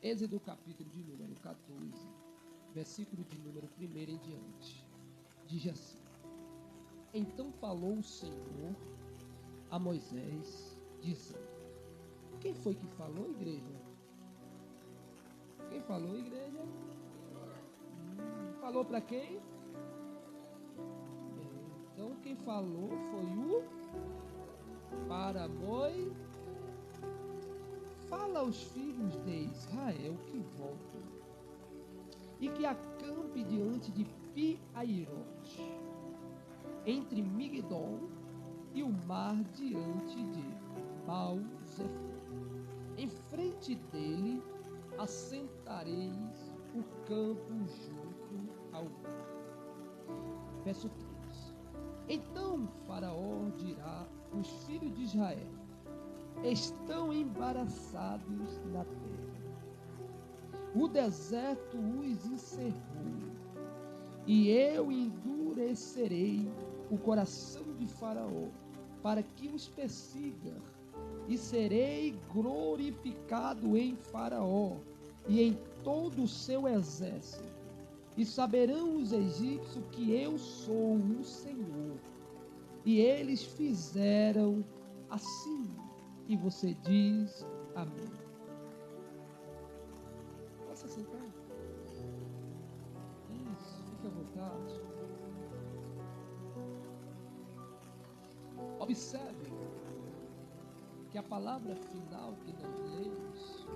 Êxodo capítulo de número 14, versículo de número 1 em diante. Diz assim: Então falou o Senhor a Moisés, dizendo... Quem foi que falou, igreja? Quem falou, igreja? Falou para quem? Então quem falou foi o para Moisés. Fala aos filhos de Israel que voltem e que acampe diante de Pi-Hahirote, entre Migdol e o mar diante de Baal-Zephon. Em frente dele assentareis o campo junto ao mar. Verso 3. Então Faraó dirá: os filhos de Israel estão embaraçados na terra. O deserto os encerrou, e eu endurecerei o coração de Faraó, para que os persiga, e serei glorificado em Faraó e em todo o seu exército. E saberão os egípcios que eu sou o Senhor. E eles fizeram assim. E você diz amém. Posso sentar? Isso, fique à vontade. Observe que a palavra final que nós lemos,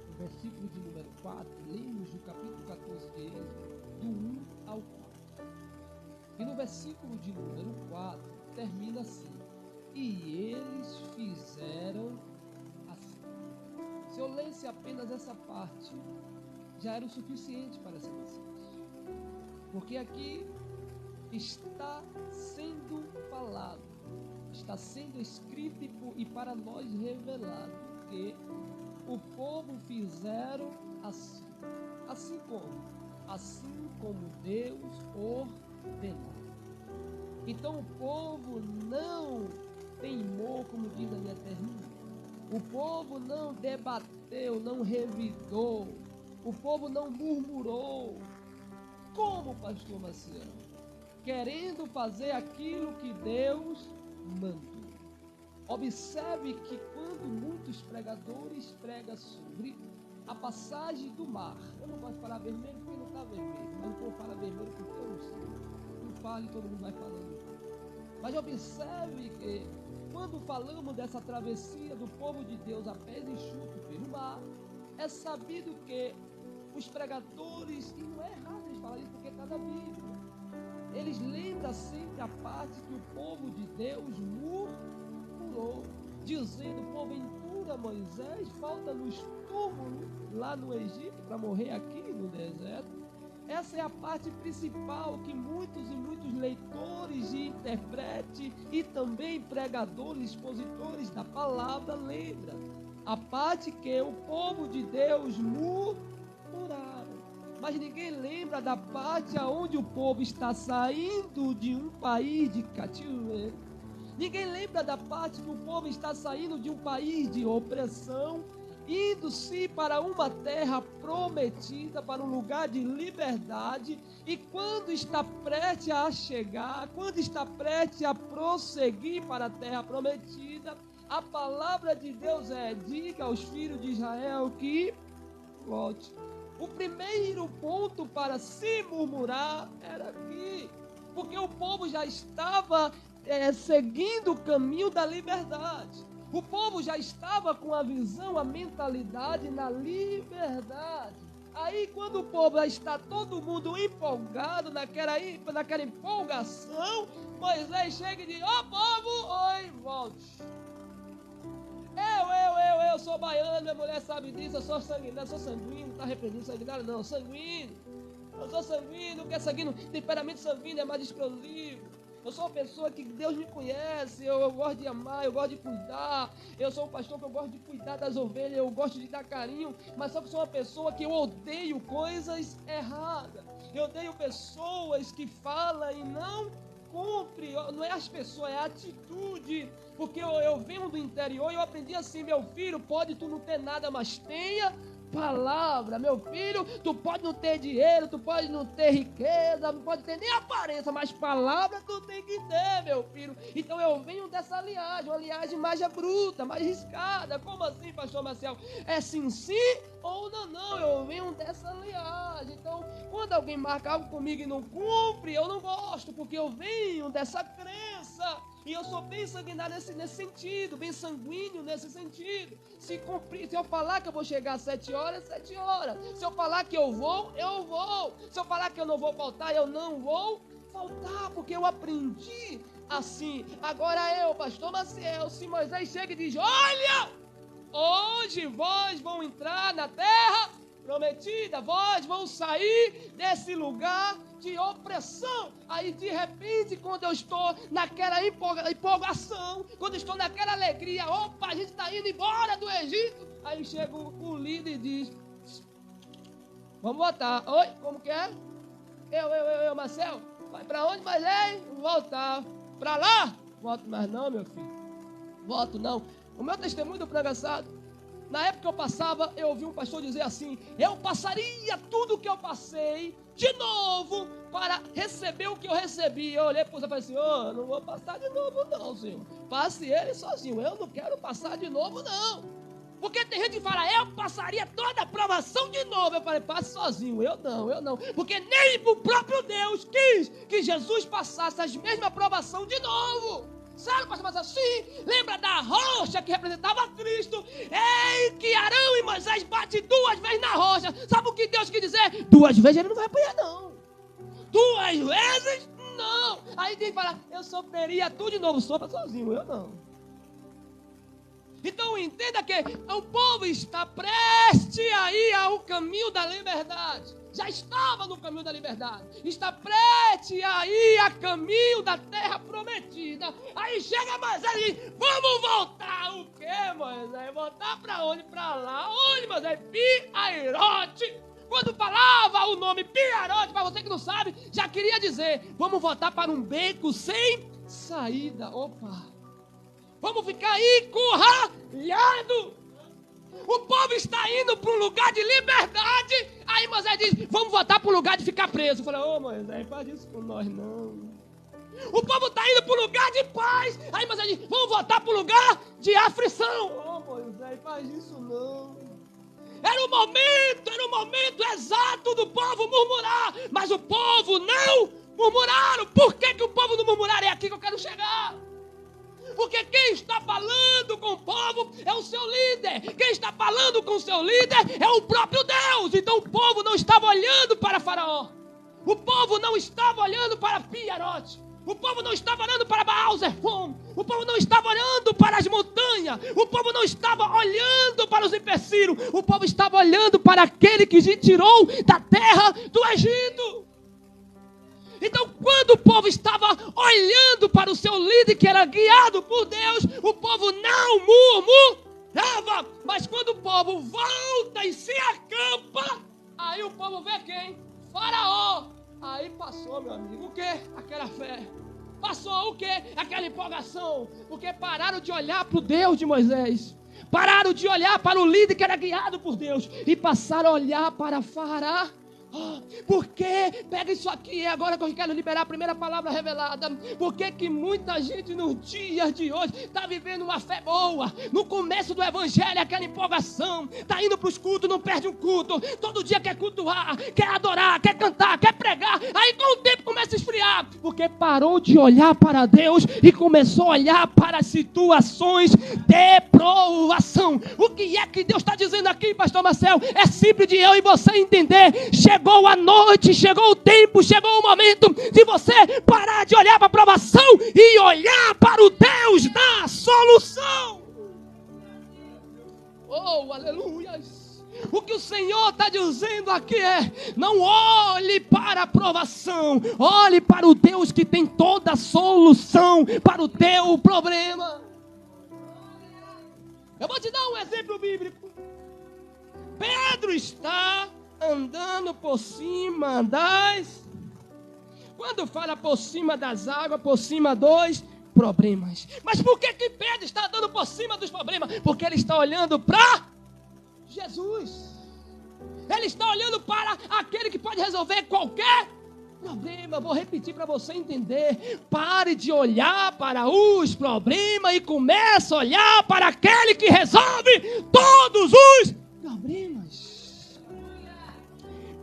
no versículo de número 4, lemos no capítulo 14 de Êxodo, do 1 ao 4. E no versículo de número 4, termina assim: e eles fizeram assim. Se eu lesse apenas essa parte, já era o suficiente para essa mensagem. Porque aqui está sendo falado, está sendo escrito e para nós revelado que o povo fizeram assim. Assim como Deus ordenou. Então o povo não teimou, como diz a minha termina. O povo não debateu, não revidou. O povo não murmurou. Como, pastor Marciano? Querendo fazer aquilo que Deus mandou. Observe que quando muitos pregadores pregam sobre a passagem do mar, eu não posso falar vermelho porque não está vermelho, mas o povo fala vermelho porque eu não sei. Não fale, todo mundo vai falando. Mas observe que quando falamos dessa travessia do povo de Deus a pés enxutos pelo mar, é sabido que os pregadores, e não é errado eles falarem isso porque está na Bíblia, eles lembram sempre a parte que o povo de Deus murmurou, dizendo: porventura Moisés falta nos túmulos lá no Egito para morrer aqui no deserto. Essa é a parte principal que muitos e muitos leitores e intérpretes e também pregadores, expositores da palavra lembram. A parte que o povo de Deus murmuraram. Mas ninguém lembra da parte aonde o povo está saindo de um país de cativeiro. Ninguém lembra da parte que o povo está saindo de um país de opressão, indo-se para uma terra prometida, para um lugar de liberdade. E quando está prestes a chegar, quando está prestes a prosseguir para a terra prometida, a palavra de Deus é: diga aos filhos de Israel que volte. O primeiro ponto para se murmurar era aqui, porque o povo já estava seguindo o caminho da liberdade. O povo já estava com a visão, a mentalidade na liberdade. Aí quando o povo já está todo mundo empolgado naquela empolgação, Moisés chega e diz: ó povo, oi, volte. Eu sou baiano, minha mulher sabe disso, eu sou sanguíneo, não está repreendido sanguinário não, sanguíneo. Eu sou sanguíneo, porque sanguíneo, temperamento sanguíneo é mais explosivo. Eu sou uma pessoa que Deus me conhece, eu gosto de amar, eu gosto de cuidar. Eu sou um pastor que eu gosto de cuidar das ovelhas, eu gosto de dar carinho, mas só que sou uma pessoa que eu odeio coisas erradas. Eu odeio pessoas que falam e não cumpre, não é as pessoas, é a atitude. Porque eu venho do interior e eu aprendi assim: meu filho, pode tu não ter nada, mas tenha palavra, meu filho. Tu pode não ter dinheiro, tu pode não ter riqueza, não pode ter nem aparência, mas palavra tu tem que ter, meu filho. Então eu venho dessa linhagem, uma linhagem mais bruta, mais riscada. Como assim, pastor Marcel? É sim ou não? Eu venho dessa linhagem. Então, quando alguém marca algo comigo e não cumpre, eu não gosto, porque eu venho dessa crença. E eu sou bem sanguinário nesse sentido, bem sanguíneo nesse sentido. Se eu falar que eu vou chegar às 7 horas, 7 horas. Se eu falar que eu vou, eu vou. Se eu falar que eu não vou faltar, eu não vou faltar, porque eu aprendi assim. Agora eu, pastor Maciel, se Moisés chega e diz: olha, hoje vós vão entrar na terra prometida, vós vão sair desse lugar de opressão. Aí de repente, quando eu estou naquela empolgação, quando eu estou naquela alegria, opa, a gente está indo embora do Egito, aí chega o líder e diz: vamos voltar. Oi, como que é? Eu, Marcel, vai para onde, mas voltar para lá? Volto mais não, meu filho, volto não. O meu testemunho do fracassado, na época que eu passava, eu ouvi um pastor dizer assim: eu passaria tudo o que eu passei de novo para receber o que eu recebi. Eu olhei para você e falei assim: eu não vou passar de novo não, Senhor. Passe ele sozinho, eu não quero passar de novo não. Porque tem gente que fala: eu passaria toda a provação de novo. Eu falei: passe sozinho, eu não. Porque nem o próprio Deus quis que Jesus passasse as mesmas provação de novo. Sabe, pastor, mas assim, lembra da rocha que representava Cristo? Ei, que Arão e Moisés bate 2 vezes na rocha. Sabe o que Deus quis dizer? 2 vezes ele não vai apanhar, não. 2 vezes, não. Aí tem que falar: eu sofreria tudo de novo. Sofra sozinho, eu não. Então entenda que o povo está prestes a ir ao caminho da liberdade. Já estava no caminho da liberdade. Está prestes a ir a caminho da terra prometida. Aí chega Moisés e diz: vamos voltar. O quê, Moisés? Voltar para onde? Para lá. Onde, Moisés? Pi-Hahirote. Quando falava o nome Pi-Hahirote, para você que não sabe, já queria dizer: vamos voltar para um beco sem saída. Opa! Vamos ficar aí encurralhado. O povo está indo para um lugar de liberdade. Aí Moisés diz: vamos voltar para um lugar de ficar preso. Eu falei: ô Moisés, faz isso com nós não. O povo está indo para um lugar de paz. Aí Moisés diz: vamos voltar para um lugar de aflição. Ô Moisés, faz isso não. Era o momento exato do povo murmurar. Mas o povo não murmuraram. Por que o povo não murmuraram? É aqui que eu quero chegar. Porque quem está falando com o povo é o seu líder. Quem está falando com o seu líder é o próprio Deus. Então o povo não estava olhando para Faraó. O povo não estava olhando para Pi-Hahirote. O povo não estava olhando para Baal-Zephon. O povo não estava olhando para as montanhas. O povo não estava olhando para os empecilhos. O povo estava olhando para aquele que te tirou da terra do Egito. Então, quando o povo estava olhando para o seu líder, que era guiado por Deus, o povo não murmurava. Mas quando o povo volta e se acampa, aí o povo vê quem? Faraó. Aí passou, meu amigo, o quê? Aquela fé. Passou o quê? Aquela empolgação. Porque pararam de olhar para o Deus de Moisés. Pararam de olhar para o líder que era guiado por Deus. E passaram a olhar para Faraó. Porque, pega isso aqui, é agora que eu quero liberar a primeira palavra revelada. Porque que muita gente nos dias de hoje está vivendo uma fé boa. No começo do evangelho, aquela empolgação, está indo para os cultos, não perde um culto, todo dia quer cultuar, quer adorar, quer cantar, quer pregar. Aí com o tempo começa a esfriar, porque parou de olhar para Deus e começou a olhar para as situações de provação. O que é que Deus está dizendo aqui, pastor Marcel? É simples de eu e você entender. Chegou a noite, chegou o tempo, chegou o momento de você parar de olhar para a provação e olhar para o Deus da solução. Oh, aleluia! O que o Senhor está dizendo aqui é: não olhe para a provação, olhe para o Deus que tem toda a solução para o teu problema. Eu vou te dar um exemplo bíblico. Pedro está andando por cima das... Quando fala por cima das águas, por cima dos problemas. Mas por que Pedro está andando por cima dos problemas? Porque ele está olhando para Jesus. Ele está olhando para aquele que pode resolver qualquer problema. Vou repetir para você entender. Pare de olhar para os problemas e comece a olhar para aquele que resolve todos os problemas.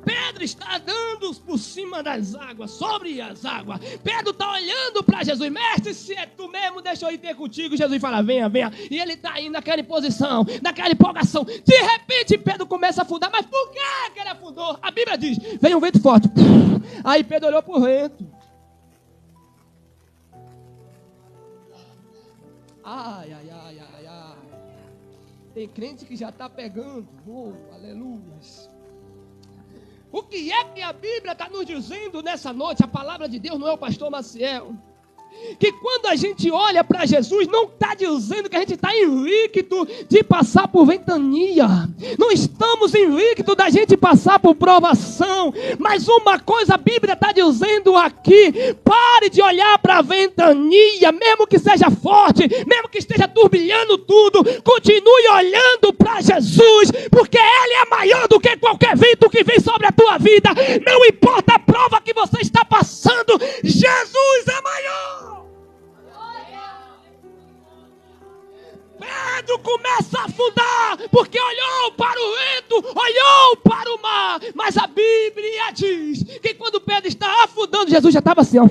Pedro está andando por cima das águas, sobre as águas. Pedro está olhando para Jesus. Mestre, se é tu mesmo, deixa eu ir ter contigo. Jesus fala, venha, venha. E ele está indo naquela posição, naquela empolgação. De repente, Pedro começa a afundar. Mas por que ele afundou? A Bíblia diz, veio um vento forte. Aí Pedro olhou para o vento. Ai, ai, ai, ai, ai. Tem crente que já está pegando. Oh, aleluia. O que é que a Bíblia está nos dizendo nessa noite? A palavra de Deus, não é o pastor Maciel. Que quando a gente olha para Jesus, não está dizendo que a gente está invicto de passar por ventania. Não estamos invictos da gente passar por provação. Mas uma coisa a Bíblia está dizendo aqui: pare de olhar para a ventania, mesmo que seja forte, mesmo que esteja turbilhando tudo, continue olhando para Jesus, porque Ele é maior do que qualquer vento que vem sobre a tua vida. Não importa a prova que você está passando, Jesus é maior. Pedro começa a afundar, porque olhou para o vento, olhou para o mar. Mas a Bíblia diz que quando Pedro está afundando, Jesus já estava assim, ó.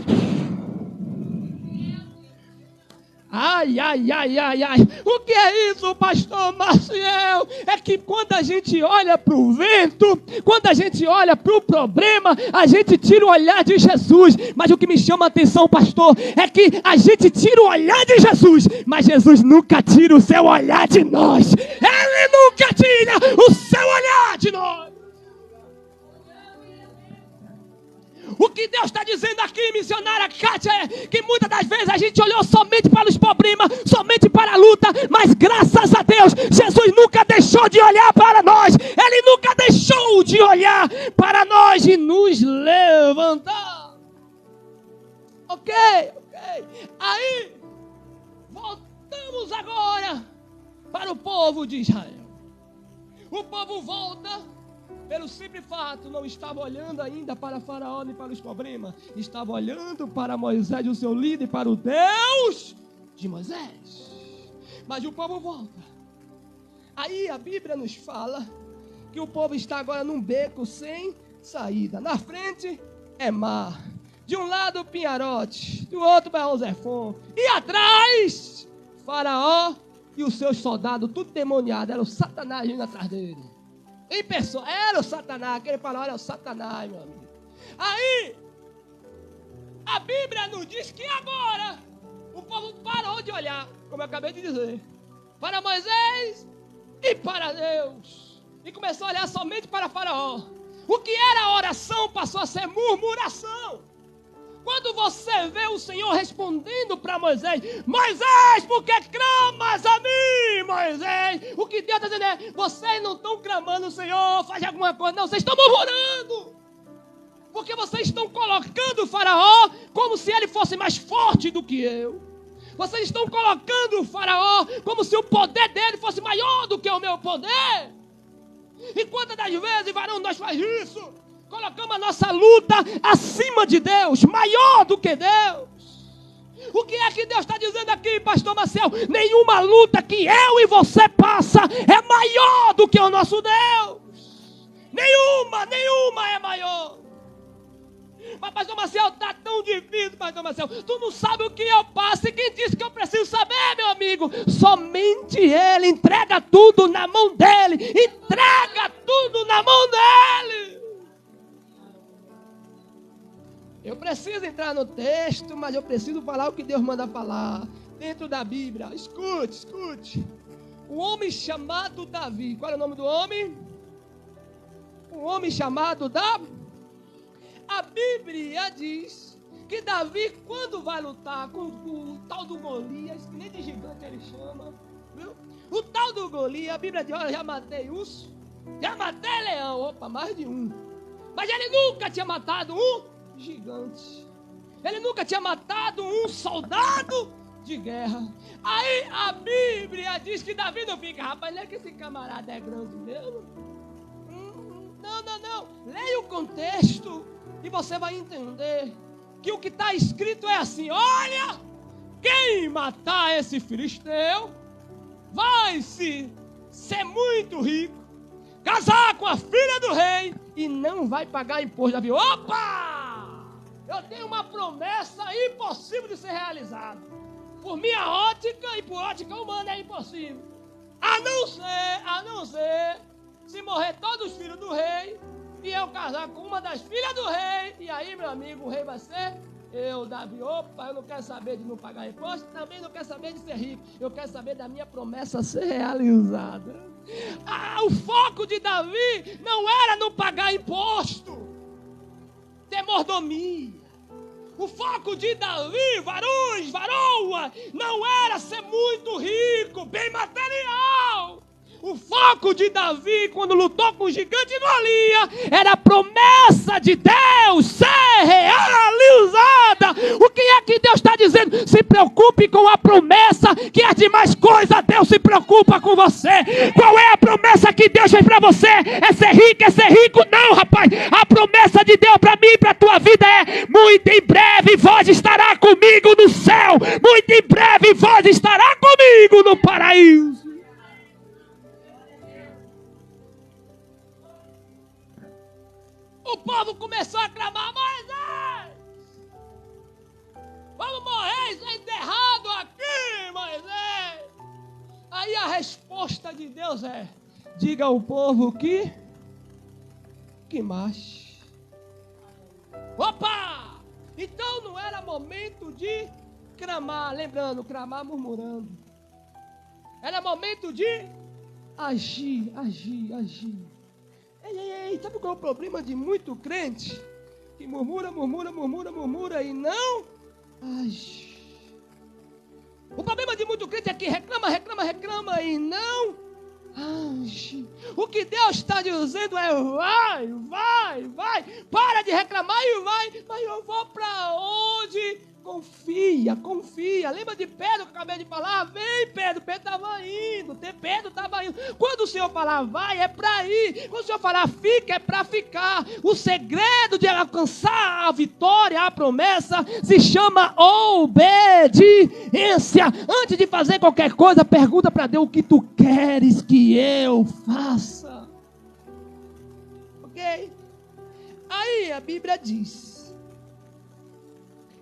Ai, ai, ai, ai, ai. O que é isso, pastor Maciel? É que quando a gente olha para o vento, quando a gente olha para o problema, a gente tira o olhar de Jesus. Mas o que me chama a atenção, pastor, é que a gente tira o olhar de Jesus, mas Jesus nunca tira o seu olhar de nós. Ele nunca tira o seu olhar de nós. O que Deus está dizendo aqui, missionária Kátia, é que muitas das vezes a gente olhou somente para os problemas, somente para a luta, mas graças a Deus, Jesus nunca deixou de olhar para nós. Ele nunca deixou de olhar para nós e nos levantar. Ok. Aí, voltamos agora para o povo de Israel. O povo volta. Pelo simples fato, não estava olhando ainda para Faraó nem para os problemas. Estava olhando para Moisés, o seu líder, para o Deus de Moisés. Mas o povo volta. Aí a Bíblia nos fala que o povo está agora num beco sem saída. Na frente é mar. De um lado Pinharote, do outro Baal-Zefon. E atrás, Faraó e os seus soldados, tudo demoniado. Era o Satanás indo atrás dele. Em pessoa, era o Satanás, aquele Faraó era o Satanás, meu amigo. Aí, a Bíblia nos diz que agora o povo parou de olhar, como eu acabei de dizer, para Moisés e para Deus, e começou a olhar somente para Faraó. O que era oração passou a ser murmuração. Quando você vê o Senhor respondendo para Moisés: Moisés, por que clamas a mim, Moisés? O que Deus está dizendo é: vocês não estão clamando, Senhor, faz alguma coisa. Não, vocês estão murmurando. Porque vocês estão colocando o Faraó como se ele fosse mais forte do que eu. Vocês estão colocando o Faraó como se o poder dele fosse maior do que o meu poder. E quantas das vezes, varão, nós faz isso? Colocamos a nossa luta acima de Deus, maior do que Deus. O que é que Deus está dizendo aqui, pastor Maciel? Nenhuma luta que eu e você passa é maior do que o nosso Deus. Nenhuma é maior. Mas pastor Maciel, está tão difícil, pastor Maciel. Tu não sabe o que eu passo. E quem disse que eu preciso saber, meu amigo? Somente Ele. Entrega tudo na mão dEle. Entrega tudo na mão dEle. Eu preciso entrar no texto, mas eu preciso falar o que Deus manda falar. Dentro da Bíblia. Escute. O homem chamado Davi. Qual é o nome do homem? Um homem chamado Davi. A Bíblia diz que Davi, quando vai lutar com o tal do Golias, que nem de gigante ele chama, viu? O tal do Golias, a Bíblia diz: olha, já matei urso, já matei leão, opa, mais de um. Mas ele nunca tinha matado um gigante. Ele nunca tinha matado um soldado de guerra. Aí a Bíblia diz que Davi não fica: rapaz, não é que esse camarada é grande mesmo? Não, leia o contexto e você vai entender que o que está escrito é assim: olha, quem matar esse filisteu vai ser muito rico, casar com a filha do rei e não vai pagar imposto da viúva. Opa! Eu tenho uma promessa impossível de ser realizada. Por minha ótica e por ótica humana é impossível. A não ser se morrer todos os filhos do rei e eu casar com uma das filhas do rei. E aí, meu amigo, o rei vai ser eu, Davi. Opa, eu não quero saber de não pagar imposto, também não quero saber de ser rico. Eu quero saber da minha promessa ser realizada. O foco de Davi não era não pagar imposto, ter mordomia. O foco de Davi, varoa, não era ser muito rico, bem material. O foco de Davi, quando lutou com o gigante Golias, era a promessa de Deus ser realizada. O que é que Deus está dizendo? Se preocupe com a promessa, que as demais coisas Deus se preocupa com você. Qual é a promessa que Deus fez para você? É ser rico? Não, rapaz. A promessa de Deus para mim e para a tua vida é: muito em breve vós estará comigo no céu. Muito em breve vós estará comigo no paraíso. O povo começou a clamar: Moisés, vamos morrer, ser enterrado aqui, Moisés. Aí a resposta de Deus é: diga ao povo que mais. Opa! Então não era momento de clamar, lembrando, clamar murmurando. Era momento de agir. Ei, sabe qual é o problema de muito crente? Que murmura e não age. O problema de muito crente é que reclama e não age. O que Deus está dizendo é: vai, para de reclamar e vai. Mas eu vou para onde? Confia. Lembra de Pedro que eu acabei de falar? Vem, Pedro estava indo. Pedro estava indo. Quando o Senhor falar vai, é para ir. Quando o Senhor falar fica, é para ficar. O segredo de alcançar a vitória, a promessa, se chama obediência. Antes de fazer qualquer coisa, pergunta para Deus: o que tu queres que eu faça? Ok? Aí a Bíblia diz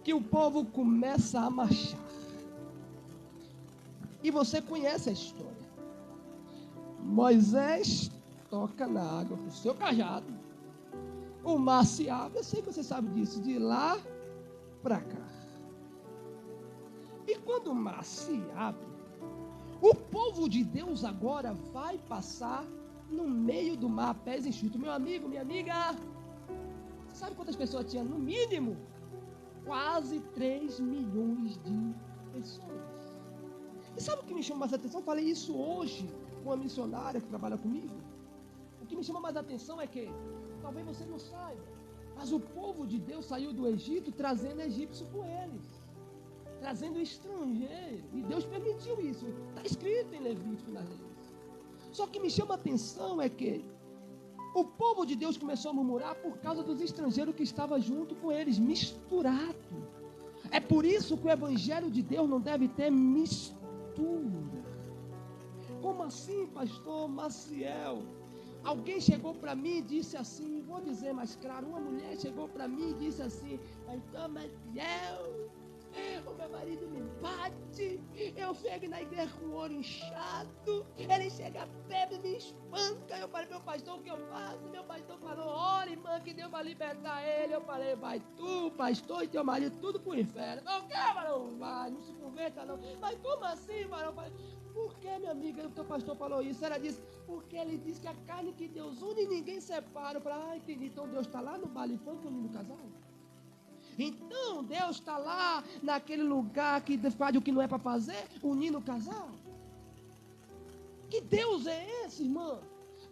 que o povo começa a marchar. E você conhece a história. Moisés toca na água com o seu cajado. O mar se abre. Eu sei que você sabe disso. De lá para cá. E quando o mar se abre, o povo de Deus agora vai passar no meio do mar, pés enxutos. Meu amigo, minha amiga, você sabe quantas pessoas tinha? No mínimo quase 3 milhões de pessoas. E sabe o que me chama mais atenção? Eu falei isso hoje com uma missionária que trabalha comigo. O que me chama mais atenção é que, talvez você não saiba, mas o povo de Deus saiu do Egito trazendo egípcio com eles, trazendo estrangeiro, e Deus permitiu isso. Está escrito em Levítico nas leis. Só que me chama a atenção é que o povo de Deus começou a murmurar por causa dos estrangeiros que estavam junto com eles, misturado. É por isso que o evangelho de Deus não deve ter mistura. Como assim, pastor Maciel? Alguém chegou para mim e disse assim, vou dizer mais claro, uma mulher chegou para mim e disse assim: pastor Maciel, o meu marido me bate, eu chego na igreja com o olho inchado, ele chega perto e me espanca. Eu falei: meu pastor, o que eu faço? Meu pastor falou: ora, irmã, que Deus vai libertar ele. Eu falei: vai tu, pastor, e teu marido, tudo pro inferno. O que, varão? Vai, não se converta não. Mas como assim, varão? Eu falei: por que, minha amiga, o teu pastor falou isso? Ela disse: porque ele disse que a carne que Deus une, ninguém separa. Eu falei: entendi, então Deus está lá no baile funk unindo o casal? Então Deus está lá naquele lugar que faz o que não é para fazer, unindo o casal? Que Deus é esse, irmã?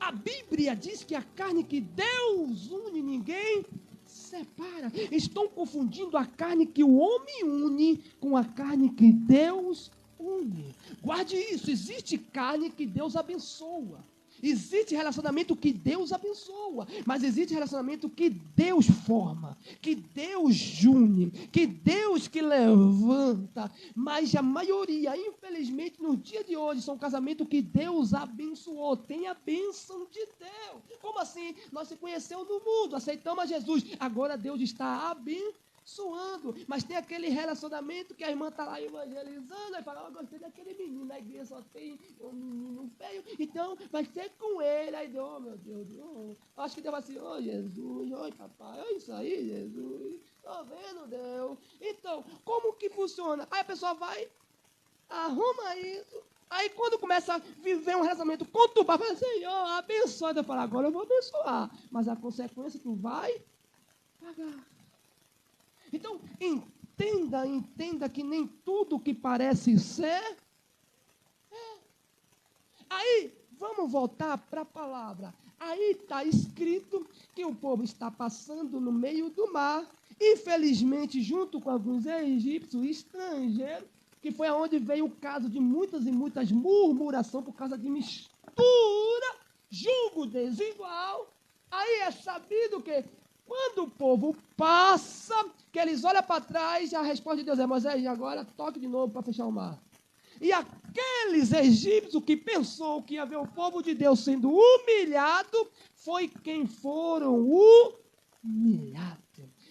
A Bíblia diz que a carne que Deus une, ninguém separa. Estão confundindo a carne que o homem une com a carne que Deus une. Guarde isso: existe carne que Deus abençoa, Existe relacionamento que Deus abençoa, mas existe relacionamento que Deus forma, que Deus une, que Deus que levanta. Mas a maioria, infelizmente, no dia de hoje, são casamentos que Deus abençoou. Tem a bênção de Deus. Como assim? Nós se conhecemos no mundo, aceitamos a Jesus. Agora Deus está abençoando. Mas tem aquele relacionamento que a irmã está lá evangelizando, e fala, eu gostei daquele menino, na igreja só tem um menino feio, então vai ser com ele. Aí Deus, oh, meu Deus, acho que Deus vai assim, oh Jesus, oi papai, olha isso aí, Jesus, tô vendo Deus. Então, como que funciona? Aí a pessoa vai, arruma isso. Aí quando começa a viver um relacionamento conturbado, fala, Senhor, abençoa. Eu falo, agora eu vou abençoar. Mas a consequência tu vai pagar. Então, entenda que nem tudo que parece ser é. Aí, vamos voltar para a palavra. Aí está escrito que o povo está passando no meio do mar, infelizmente, junto com alguns egípcios estrangeiros, que foi aonde veio o caso de muitas e muitas murmurações por causa de mistura, julgo desigual. Aí é sabido que quando o povo passa, que eles olham para trás, a resposta de Deus é, Moisés, agora toque de novo para fechar o mar. E aqueles egípcios que pensou que ia ver o povo de Deus sendo humilhado, foi quem foram humilhados.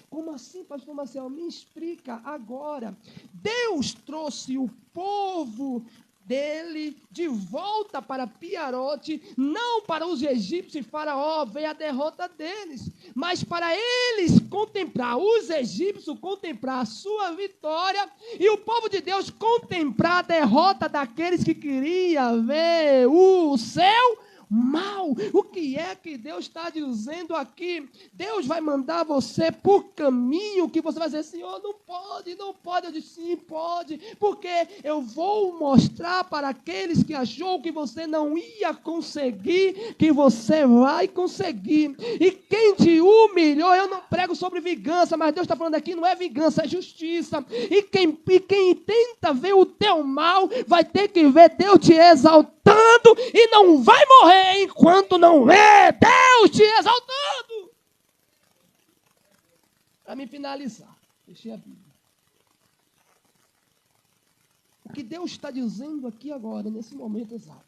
Como assim, pastor Marcelo? Me explica agora. Deus trouxe o povo dele de volta para Piarote, não para os egípcios e Faraó ver a derrota deles, mas para eles contemplar, os egípcios contemplar a sua vitória e o povo de Deus contemplar a derrota daqueles que queriam ver o seu mal. O que é que Deus está dizendo aqui? Deus vai mandar você por caminho que você vai dizer, Senhor, não pode, não pode. Eu disse, sim, pode, porque eu vou mostrar para aqueles que achou que você não ia conseguir, que você vai conseguir. E quem te humilhou, eu não prego sobre vingança, mas Deus está falando aqui, não é vingança, é justiça. E quem tenta ver o teu mal, vai ter que ver Deus te exaltando e não vai morrer enquanto não vê Deus te exaltando. Para me finalizar, fechei a Bíblia. O que Deus está dizendo aqui agora, nesse momento exato.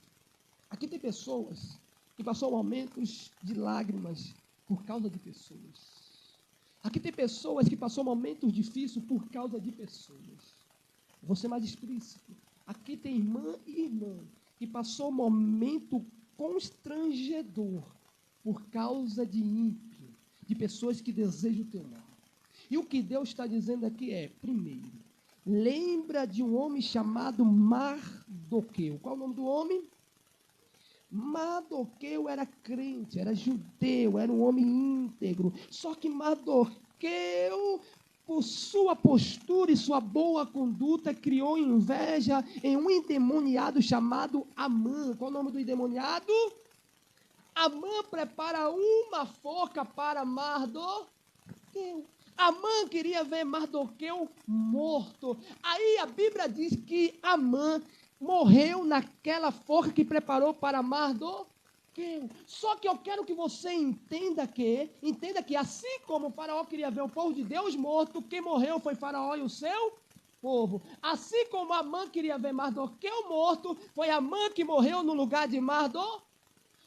Aqui tem pessoas que passaram momentos de lágrimas por causa de pessoas. Aqui tem pessoas que passaram momentos difíceis por causa de pessoas. Vou ser mais explícito. Aqui tem irmã e irmã que passou momento constrangedor por causa de ímpio, de pessoas que desejam o teu mal. E o que Deus está dizendo aqui é, primeiro, lembra de um homem chamado Mardoqueu. Qual é o nome do homem? Mardoqueu era crente, era judeu, era um homem íntegro. Só que Mardoqueu, por sua postura e sua boa conduta, criou inveja em um endemoniado chamado Amã. Qual é o nome do endemoniado? Amã prepara uma forca para Mardoqueu. Amã queria ver Mardoqueu morto. Aí a Bíblia diz que Amã morreu naquela forca que preparou para Mardoqueu. Só que eu quero que você entenda que assim como o Faraó queria ver o povo de Deus morto, quem morreu foi Faraó e o seu povo. Assim como Amã queria ver Mardoqueu morto, foi Amã que morreu no lugar de Mardoqueu.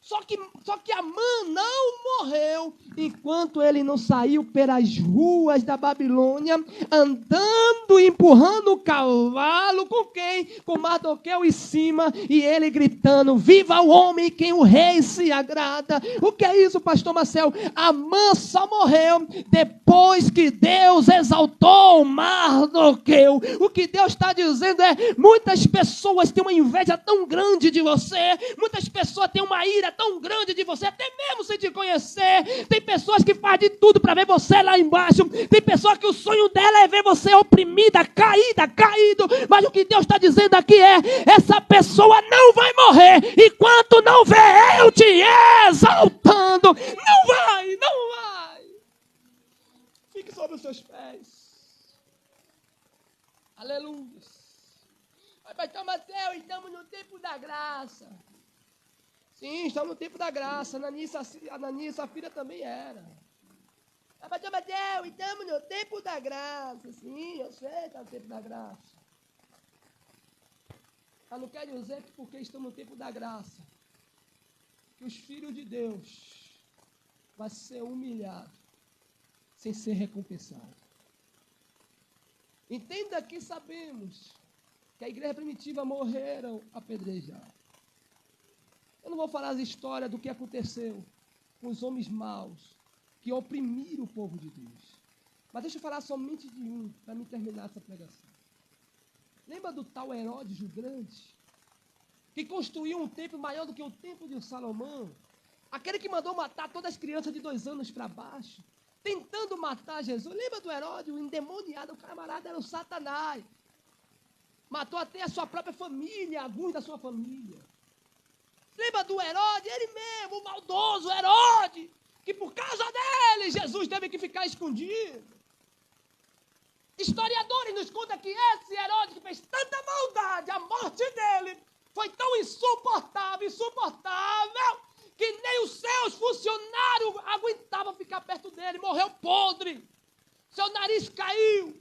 Só que Amã não morreu enquanto ele não saiu pelas ruas da Babilônia, andando e empurrando o cavalo com quem? Com Mardoqueu em cima, e ele gritando, viva o homem em quem o rei se agrada. O que é isso, pastor Marcel? Amã só morreu depois que Deus exaltou Mardoqueu. O que Deus está dizendo é, muitas pessoas têm uma inveja tão grande de você, muitas pessoas têm uma ira tão grande de você, até mesmo sem te conhecer. Tem pessoas que fazem de tudo para ver você lá embaixo. Tem pessoas que o sonho dela é ver você oprimida, caído. Mas o que Deus está dizendo aqui é, essa pessoa não vai morrer enquanto não vê eu te exaltando. Não vai. Fique sobre os seus pés. Aleluia. Pastor Mateus, estamos no tempo da graça. Sim, estamos no tempo da graça. Ananias e Safira também era. Pastor Mateus, estamos no tempo da graça. Sim, eu sei, está no tempo da graça. Mas não quer dizer que porque estamos no tempo da graça, que os filhos de Deus vão ser humilhados sem ser recompensados. Entenda que sabemos que a igreja primitiva morreram apedrejados. Eu não vou falar as histórias do que aconteceu com os homens maus que oprimiram o povo de Deus. Mas deixa eu falar somente de um, para me terminar essa pregação. Lembra do tal Herodes o Grande? Que construiu um templo maior do que o templo de Salomão? Aquele que mandou matar todas as crianças de 2 anos para baixo, tentando matar Jesus. Lembra do Herodes, o endemoniado, o camarada era o Satanás. Matou até a sua própria família, alguns da sua família. Lembra do Herodes? Ele mesmo, o maldoso Herodes, que por causa dele, Jesus teve que ficar escondido. Historiadores nos contam que esse Herodes que fez tanta maldade, a morte dele foi tão insuportável, que nem os seus funcionários aguentavam ficar perto dele. Morreu podre, seu nariz caiu,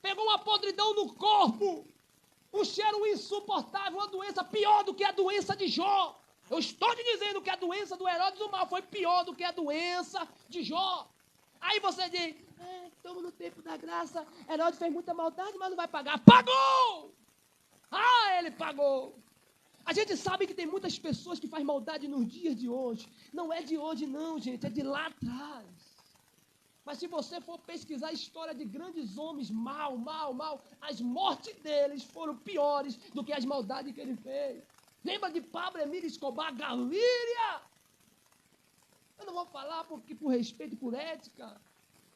pegou uma podridão no corpo, um cheiro insuportável, uma doença pior do que a doença de Jó. Eu estou te dizendo que a doença do Herodes do mal foi pior do que a doença de Jó. Aí você diz, estamos no tempo da graça, Herodes fez muita maldade, mas não vai pagar. Pagou! Ele pagou. A gente sabe que tem muitas pessoas que fazem maldade nos dias de hoje. Não é de hoje não, gente, é de lá atrás. Mas se você for pesquisar a história de grandes homens mal, as mortes deles foram piores do que as maldades que ele fez. Lembra de Pablo Emílio Escobar Gaviria? Eu não vou falar por respeito e por ética,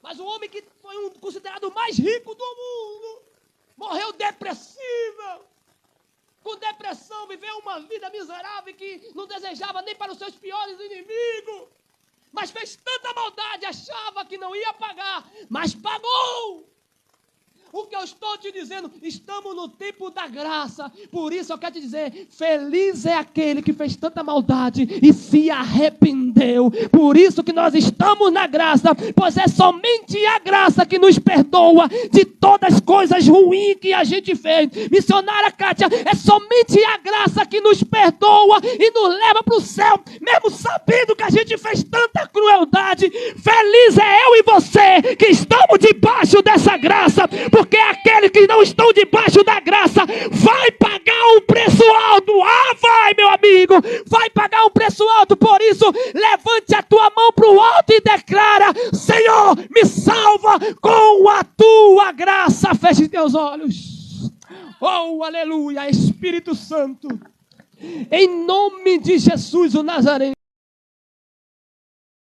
mas o homem que foi considerado o mais rico do mundo, morreu depressivo, com depressão, viveu uma vida miserável que não desejava nem para os seus piores inimigos, mas fez tanta maldade, achava que não ia pagar, mas pagou. O que eu estou te dizendo, estamos no tempo da graça. Por isso eu quero te dizer, feliz é aquele que fez tanta maldade e se arrependeu. Por isso que nós estamos na graça, pois é somente a graça que nos perdoa de todas as coisas ruins que a gente fez. Missionária Kátia, é somente a graça que nos perdoa e nos leva para o céu, mesmo sabendo que a gente fez tanta crueldade. Feliz é eu e você que estamos debaixo dessa graça, porque aquele que não estão debaixo da graça vai pagar um preço alto. Vai, meu amigo, vai pagar um preço alto. Por isso, levante a tua mão para o alto e declara: Senhor, me salva com a tua graça. Feche teus olhos. Oh, aleluia, Espírito Santo, em nome de Jesus o Nazareno.